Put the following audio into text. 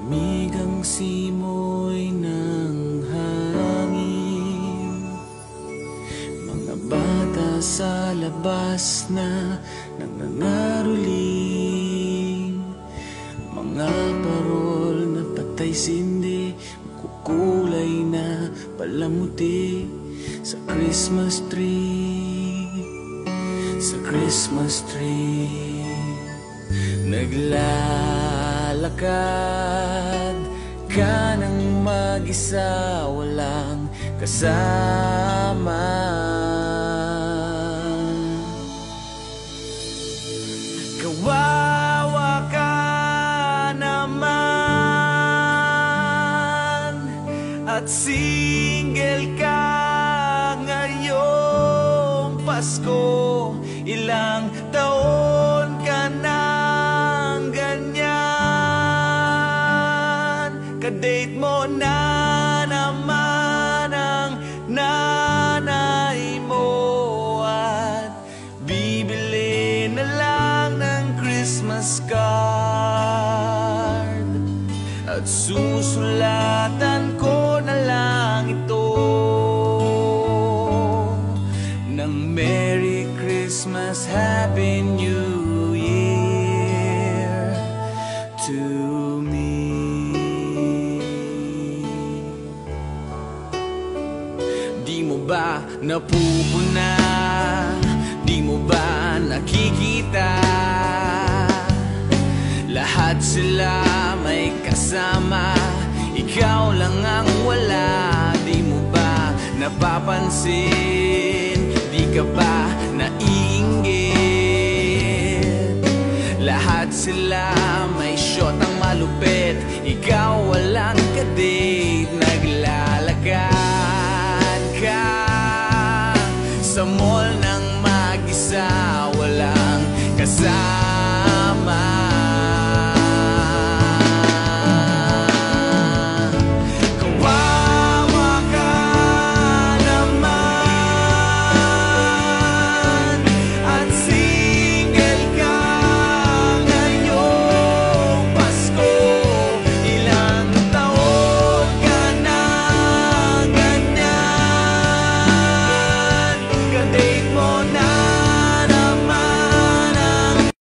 Malamig ang simoy ng hangin, mga bata sa labas na nangangaroling, mga parol na patay sindi, makukulay na palamuti sa Christmas tree, sa Christmas tree. Naglalakad ka ng mag-isa, walang kasama. Kawawa ka naman at single ka ngayong Pasko. Ilang taon ka nang ganyan, kadate mo na naman ang nanay mo at bibili na lang ng Christmas card at susulatan ko na lang ito ng Merry Christmas, Happy New Year to me. Di mo ba napupuna? Di mo ba nakikita? Lahat sila may kasama, ikaw lang ang wala. Di mo ba napapansin? Di ka ba naiinggit? Lahat sila may shot ang malupit, ikaw walang kadate. Naglalakad ka sa mall ng mag-isa, walang kasama.